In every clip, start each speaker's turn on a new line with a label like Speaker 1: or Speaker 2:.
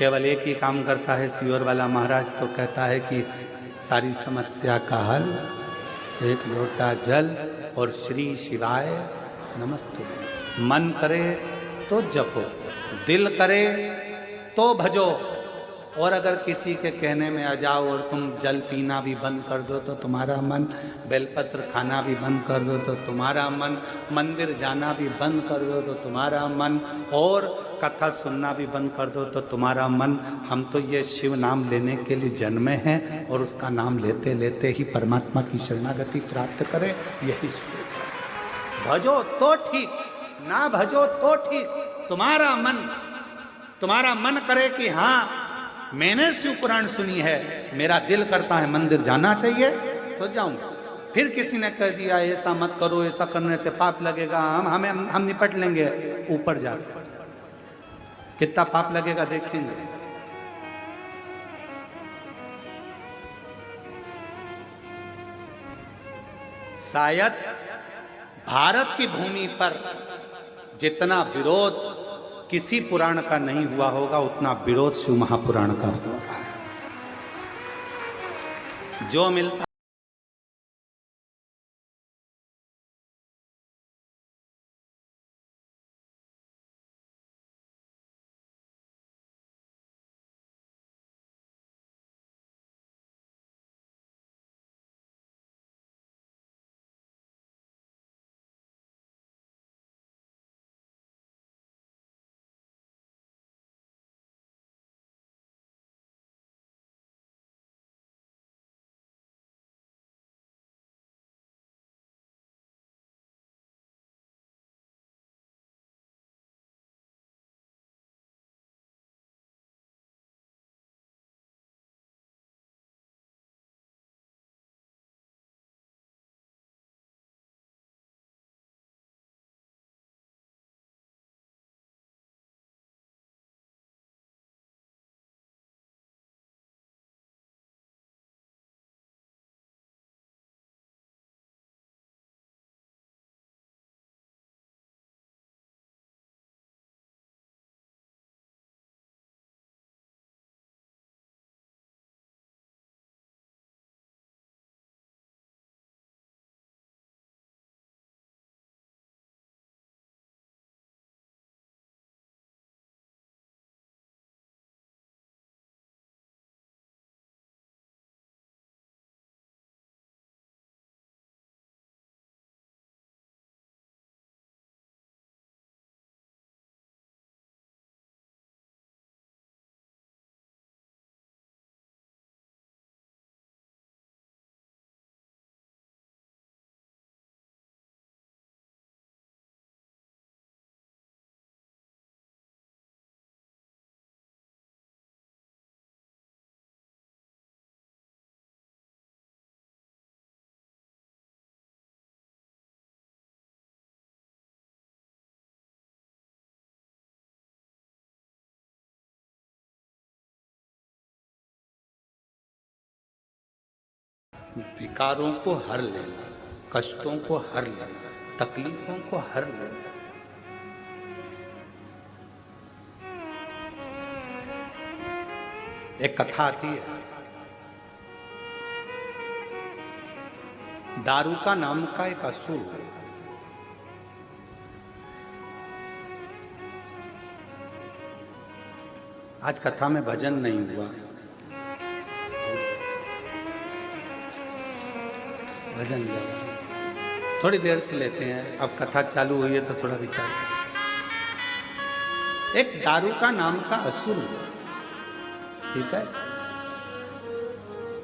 Speaker 1: केवल एक ही काम करता है सियोर वाला महाराज, तो कहता है कि सारी समस्या का हल एक लोटा जल और श्री शिवाय नमस्तु। मन करे तो जपो, दिल करे तो भजो, और अगर किसी के कहने में आ जाओ और तुम जल पीना भी बंद कर दो तो तुम्हारा मन, बेलपत्र खाना भी बंद कर दो तो तुम्हारा मन, मंदिर जाना भी बंद कर दो तो तुम्हारा मन, और कथा सुनना भी बंद कर दो तो तुम्हारा मन, हम तो ये शिव नाम लेने के लिए जन्मे हैं और उसका नाम लेते लेते ही परमात्मा की शरणागति प्राप्त करें, यही भजो तो ठीक, ना भजो तो ठीक। तुम्हारा मन करे कि हाँ मैंने शिव पुराण सुनी है, मेरा दिल करता है मंदिर जाना चाहिए तो जाऊंगा। फिर किसी ने कह दिया ऐसा मत करो, ऐसा करने से पाप लगेगा, हम निपट लेंगे, ऊपर जा कितना पाप लगेगा देखेंगे। शायद भारत की भूमि पर जितना विरोध किसी पुराण का नहीं हुआ होगा, उतना विरोध शिव महापुराण का हुआ है। जो मिलता विकारों को हर लेना, कष्टों को हर लेना, तकलीफों को हर लेना। एक कथा आती है, दारूका नाम का एक असुर, आज कथा में भजन नहीं हुआ, भजन थोड़ी देर से लेते हैं, अब कथा चालू हुई है तो थोड़ा विचार। एक दारूका नाम का असुर, ठीक है,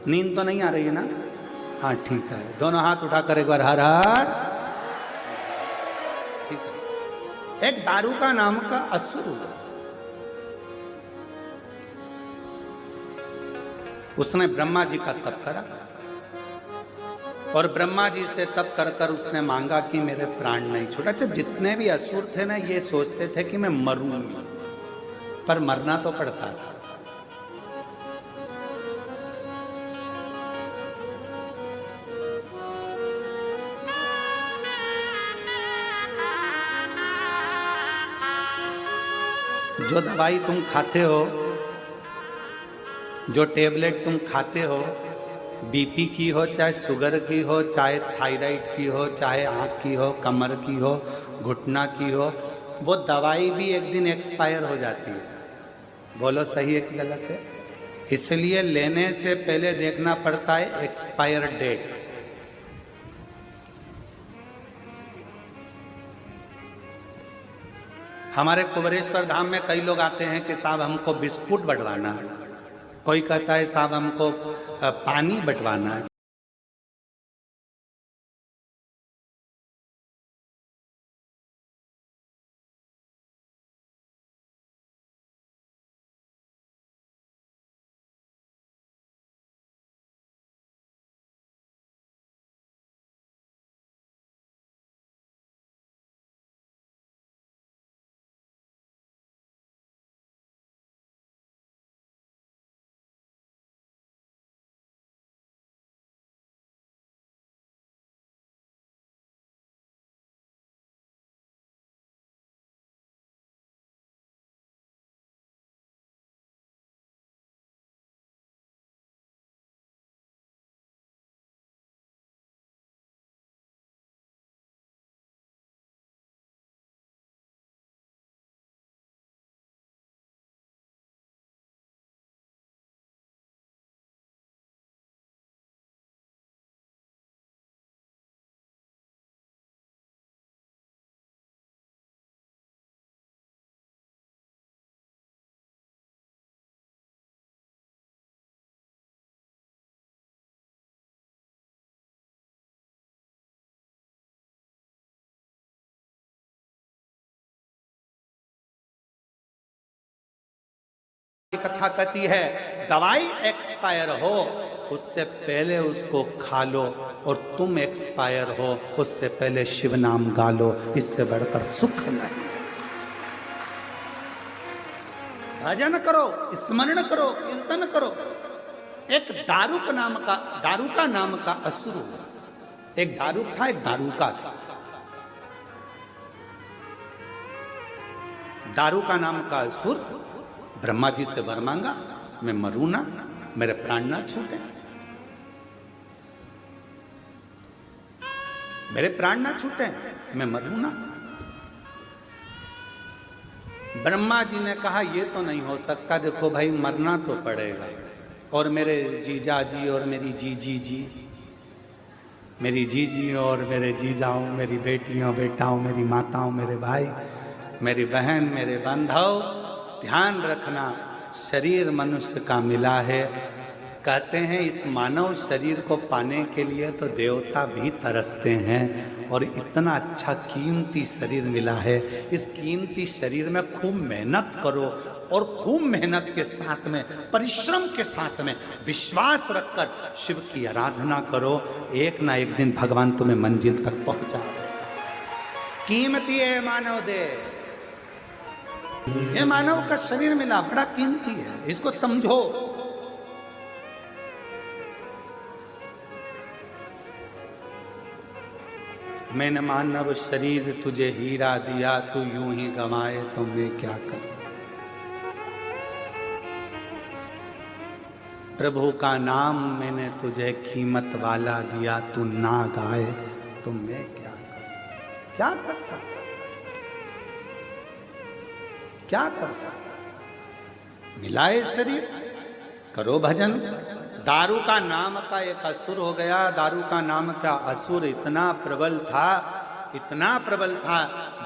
Speaker 1: नींद तो नहीं आ रही है ना? हाँ ठीक है, दोनों हाथ उठाकर एक बार हर हर, ठीक है। एक दारूका नाम का असुर, उसने ब्रह्मा जी का तप करा और ब्रह्मा जी से तप कर कर उसने मांगा कि मेरे प्राण नहीं छोड़ा। अच्छा, जितने भी असुर थे ना, ये सोचते थे कि मैं मरूंगा, पर मरना तो पड़ता था। जो दवाई तुम खाते हो जो टेबलेट तुम खाते हो, बीपी की हो, चाहे शुगर की हो, चाहे थायराइड की हो, चाहे आँख की हो, कमर की हो, घुटना की हो, वो दवाई भी एक दिन एक्सपायर हो जाती है। बोलो सही है कि गलत है? इसलिए लेने से पहले देखना पड़ता है एक्सपायर डेट। हमारे कुबरेश्वर धाम में कई लोग आते हैं कि साहब हमको बिस्कुट बंटवाना है, कोई कहता है साहब हमको पानी बंटवाना है। कथा कहती है दवाई एक्सपायर हो उससे पहले उसको खा लो, और तुम एक्सपायर हो उससे पहले शिव नाम गा लो, इससे बढ़कर सुख नहीं। भजन करो, स्मरण करो, कीर्तन करो। एक दारुक नाम का असुर हुआ। एक दारुक था, एक दारुका था। दारुका नाम का असुर ब्रह्मा जी से वर मांगा, मैं मरूं ना, मेरे प्राण ना छूटे, मेरे प्राण ना छूटे, मैं मरूं ना। ब्रह्मा जी ने कहा ये तो नहीं हो सकता, देखो भाई मरना तो पड़ेगा, और मेरे जीजा जी और मेरी जीजी जी, मेरी जीजी और मेरे जीजाओं, मेरी बेटियों बेटाओं, मेरी माताओं, मेरे भाई, मेरी बहन, मेरे बांधव, ध्यान रखना शरीर मनुष्य का मिला है। कहते हैं इस मानव शरीर को पाने के लिए तो देवता भी तरसते हैं, और इतना अच्छा कीमती शरीर मिला है। इस कीमती शरीर में खूब मेहनत करो, और खूब मेहनत के साथ में, परिश्रम के साथ में, विश्वास रखकर शिव की आराधना करो। एक ना एक दिन भगवान तुम्हें मंजिल तक पहुंचा। कीमती है मानव देह, ये मानव का शरीर मिला, बड़ा कीमती है, इसको समझो। मैंने मानव शरीर तुझे हीरा दिया, तू यूं ही गंवाए तो मैं क्या करूं। प्रभु का नाम मैंने तुझे कीमत वाला दिया, तू ना गाए तो मैं क्या करूं। क्या कर सकता, क्या कर सकता। मिलाए शरीर, करो भजन। दारू का नाम का एक असुर हो गया। दारू का नाम का असुर इतना प्रबल था, इतना प्रबल था,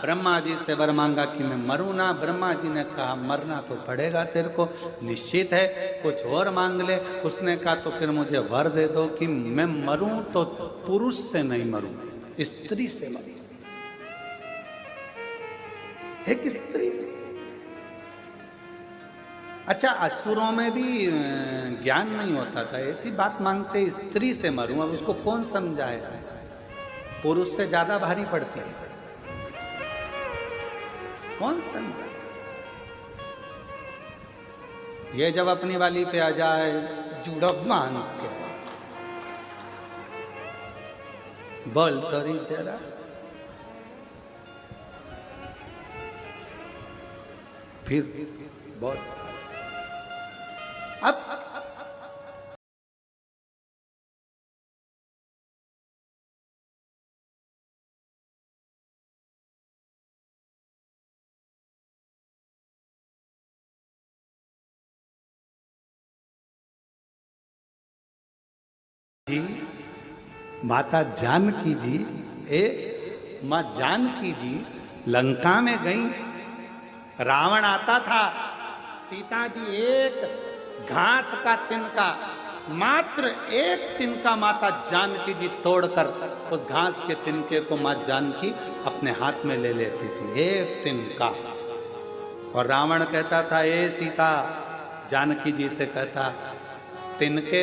Speaker 1: ब्रह्मा जी से वर मांगा कि मैं मरूं ना। ब्रह्मा जी ने कहा मरना तो पड़ेगा तेरे को, निश्चित है, कुछ और मांग ले। उसने कहा तो फिर मुझे वर दे दो कि मैं मरूं तो पुरुष से नहीं मरूं, स्त्री से मरूं, एक स्त्री से। अच्छा, असुरों में भी ज्ञान नहीं होता था, ऐसी बात मांगते स्त्री से मरूं। अब उसको कौन समझाए, पुरुष से ज्यादा भारी पड़ती है, कौन समझाए। ये जब अपनी वाली पे आ जाए जुड़क मान के, बोल करी जरा, फिर बोल। अब जी, माता जानकी जी, माँ जानकी जी लंका में गई, रावण आता था, सीता जी एक घास का तिनका, मात्र एक तिनका माता जानकी जी तोड़कर उस घास के तिनके को माँ जानकी अपने हाथ में ले लेती थी, एक तिनका। और रावण कहता था, ए सीता, जानकी जी से कहता, तिनके